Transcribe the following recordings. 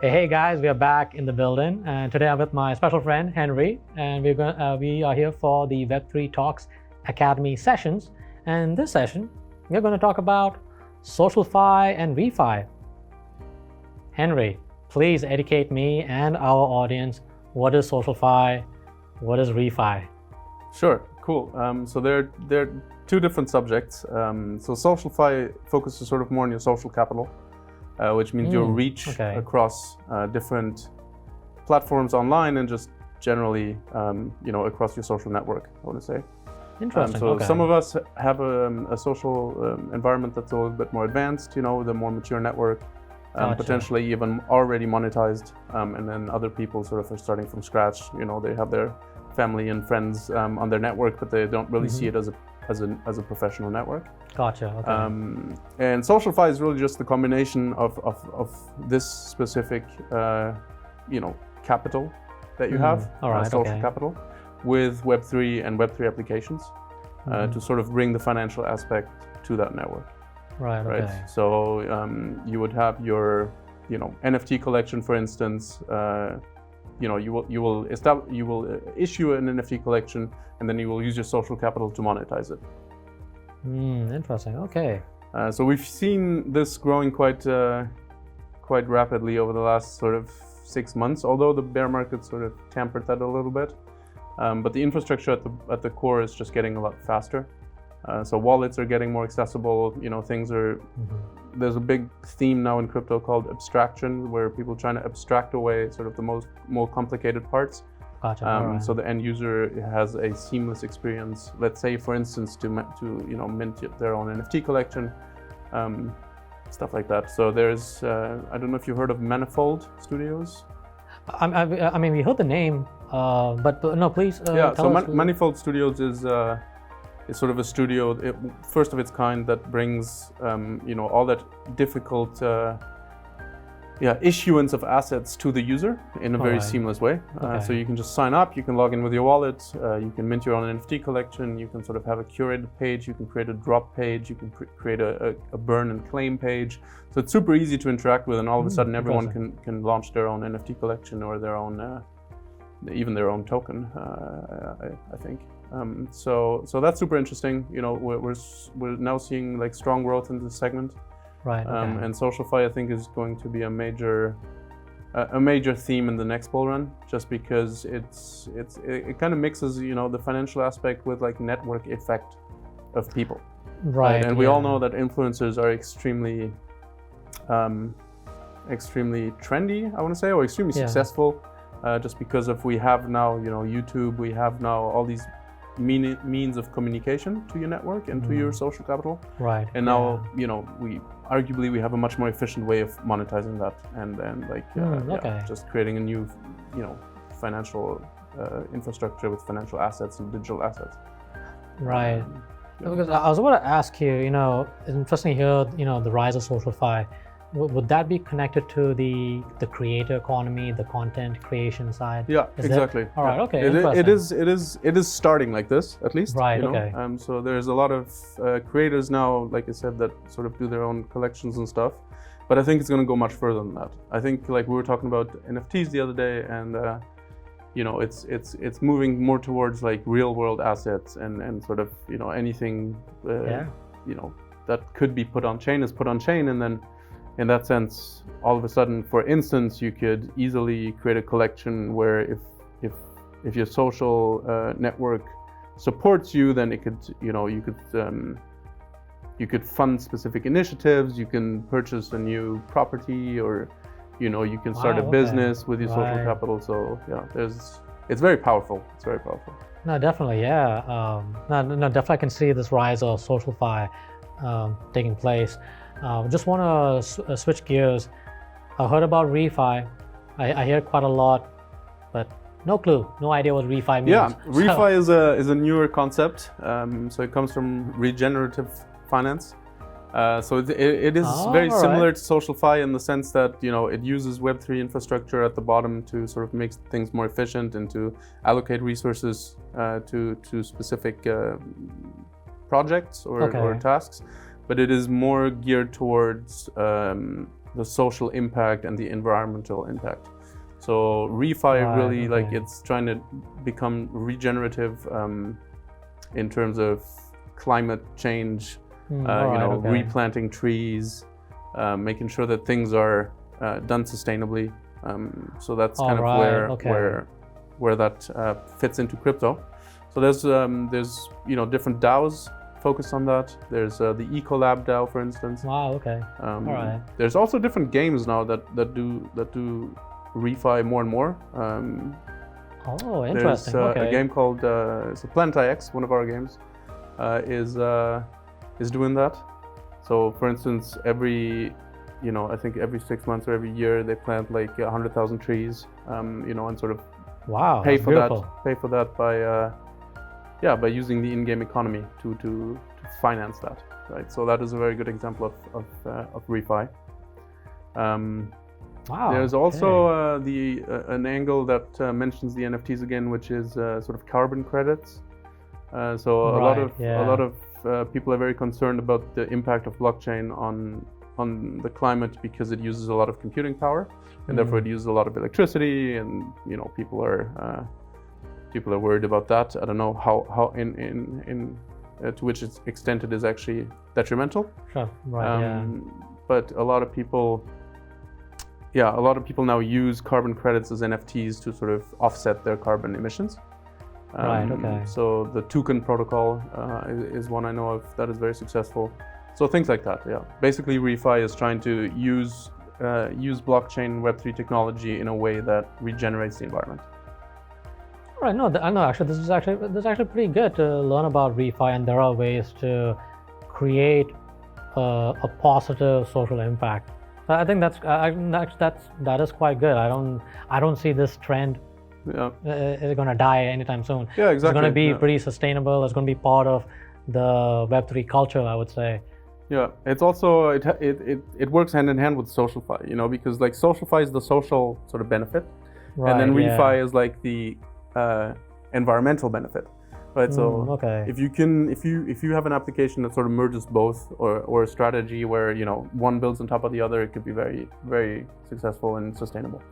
Hey guys, we are back in the building, and today I'm with my special friend Henry, and we are here for the Web3 Talks Academy sessions. And this session, we're going to talk about SocialFi and ReFi. Henry, please educate me and our audience. What is SocialFi? What is ReFi? Sure, cool. So there are two different subjects. So SocialFi focuses sort of more on your social capital, which means your reach across different platforms online and just generally, across your social network, I want to say. Interesting. Some of us have a social environment that's a little bit more advanced, the more mature network, potentially even already monetized, and then other people sort of are starting from scratch. They have their family and friends on their network, but they don't really see it as a professional network. Gotcha. Okay. And SocialFi is really just the combination of this specific, capital that you have, social capital, with Web3 and Web3 applications to sort of bring the financial aspect to that network. Right. Okay. So you would have your, NFT collection, for instance. You will issue an NFT collection, and then you will use your social capital to monetize it. Interesting. Okay. So we've seen this growing quite rapidly over the last sort of 6 months, although the bear market sort of tempered that a little bit. But the infrastructure at the core is just getting a lot faster. So wallets are getting more accessible. Things are. There's a big theme now in crypto called abstraction, where people are trying to abstract away sort of the more complicated parts. Gotcha. So the end user has a seamless experience. Let's say, for instance, to mint their own NFT collection, stuff like that. So there's I don't know if you heard of Manifold Studios. I mean, we heard the name, but no, please. Tell us. Manifold Studios is sort of a studio, first of its kind, that brings all that difficult issuance of assets to the user in a very seamless way. So you can just sign up, you can log in with your wallet, you can mint your own NFT collection, you can sort of have a curated page, you can create a drop page, you can create a burn and claim page. So it's super easy to interact with, and all of a sudden everyone can launch their own NFT collection or their own, even their own token, I think. So that's super interesting. We're now seeing like strong growth in this segment. Right. Okay. And SocialFi, I think, is going to be a major theme in the next bull run, just because it kind of mixes the financial aspect with like network effect of people. Right. And we all know that influencers are extremely trendy, I want to say, or extremely successful, just because we have now YouTube, we have now all these means of communication to your network and to your social capital. Right. And now we have a much more efficient way of monetizing that, and just creating a new financial infrastructure with financial assets and digital assets. Right. Because I was about to ask you, it's interesting to hear the rise of SocialFi. Would that be connected to the creator economy, the content creation side? Yeah, exactly. All right, okay. It is starting like this, at least. Right. Okay. So there's a lot of creators now, like I said, that sort of do their own collections and stuff. But I think it's going to go much further than that. I think, like we were talking about NFTs the other day, and it's moving more towards like real world assets and sort of anything that could be put on chain is put on chain, and then. In that sense, all of a sudden, for instance, you could easily create a collection where if your social network supports you, then it could you could fund specific initiatives. You can purchase a new property, or you can start a business with your social capital. So it's very powerful. It's very powerful. No, definitely, yeah. No, definitely I can see this rise of SocialFi taking place. Just want to switch gears. I heard about ReFi. I hear quite a lot, but no clue, no idea what ReFi means. Yeah, ReFi is a newer concept. So it comes from regenerative finance. So it is very similar to SocialFi in the sense that it uses Web3 infrastructure at the bottom to sort of make things more efficient and to allocate resources to specific projects or tasks. But it is more geared towards the social impact and the environmental impact. So ReFi really like it's trying to become regenerative in terms of climate change, replanting trees, making sure that things are done sustainably. So that's kind of where that fits into crypto. So there's different DAOs focused on that. There's the Ecolab DAO, for instance. Wow. Okay. All right. There's also different games now that do ReFi more and more. Oh, interesting. There's a game called Planet IX, one of our games, is doing that. So, for instance, I think every 6 months or every year they plant like 100,000 trees, and sort of pay for that by using the in-game economy to finance that, right? So that is a very good example of ReFi. There's also an angle that mentions the NFTs again, which is sort of carbon credits. A lot of people are very concerned about the impact of blockchain on the climate because it uses a lot of computing power, and therefore it uses a lot of electricity, and people are worried about that. I don't know how to which extent it is actually detrimental. Sure. Right. But a lot of people now use carbon credits as NFTs to sort of offset their carbon emissions. So the Toucan protocol is one I know of that is very successful. So things like that, yeah. Basically, ReFi is trying to use blockchain Web3 technology in a way that regenerates the environment. All right. No, actually, this is actually pretty good to learn about ReFi, and there are ways to create a positive social impact. I think that is quite good. I don't see this trend is going to die anytime soon. Yeah, exactly. It's going to be pretty sustainable. It's going to be part of the Web3 culture, I would say. Yeah, it's also it works hand in hand with SocialFi, because like SocialFi is the social sort of benefit, and then ReFi is like the environmental benefit, right? So if you have an application that sort of merges both, or a strategy where one builds on top of the other, it could be very, very successful and sustainable.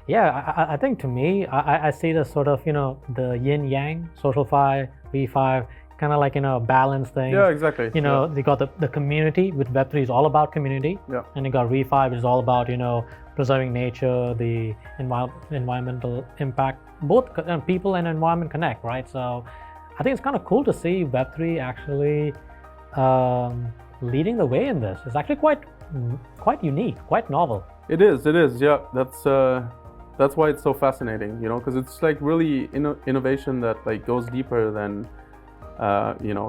Yeah, I think to me, I see the sort of the yin yang, SocialFi, ReFi, kind of like balance thing. Yeah, exactly. They got the community, with Web3 is all about community. Yeah. And you got ReFi, which is all about preserving nature, the environmental impact. Both people and environment connect, right? So I think it's kind of cool to see Web3 actually leading the way in this. It's actually quite unique, quite novel. It is. Yeah, that's why it's so fascinating, because it's like really innovation that like goes deeper than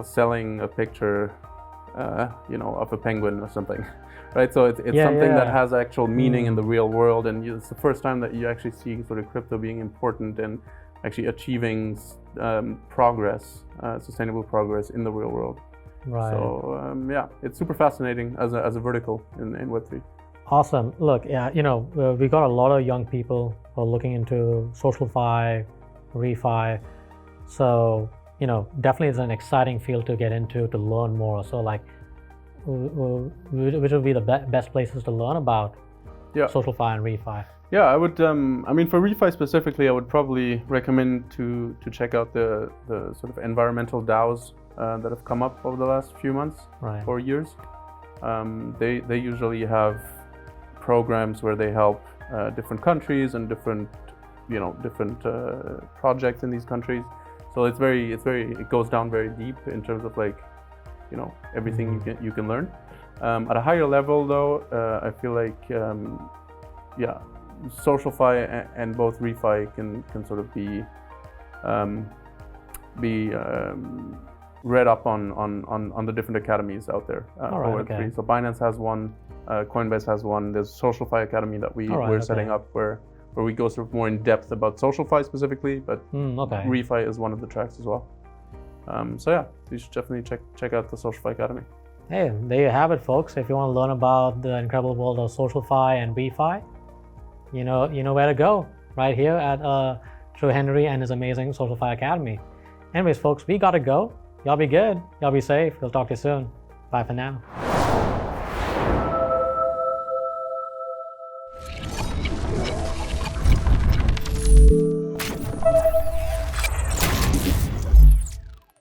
selling a picture, of a penguin or something, right? So it's something that has actual meaning in the real world, and it's the first time that you actually see sort of crypto being important and actually achieving progress, sustainable progress in the real world. Right. So it's super fascinating as a vertical in Web3. Awesome. Look, we got a lot of young people who are looking into SocialFi, ReFi. So definitely it's an exciting field to get into, to learn more. So like, which would be the best places to learn about SocialFi and ReFi? Yeah, I would. For ReFi specifically, I would probably recommend to check out the sort of environmental DAOs that have come up over the last few months or years. They usually have programs where they help different countries and different projects in these countries. So it goes down very deep in terms of like, everything you can learn. At a higher level though, I feel like, SocialFi and both ReFi can sort of be read up on the different academies out there. So Binance has one, Coinbase has one. There's SocialFi Academy that we're setting up where we go sort of more in depth about SocialFi specifically, but ReFi is one of the tracks as well. You should definitely check out the SocialFi Academy. Hey, there you have it, folks. If you want to learn about the incredible world of SocialFi and ReFi, you know where to go. Right here at through Henri and his amazing SocialFi Academy. Anyways, folks, we gotta go. Y'all be good. Y'all be safe. We'll talk to you soon. Bye for now.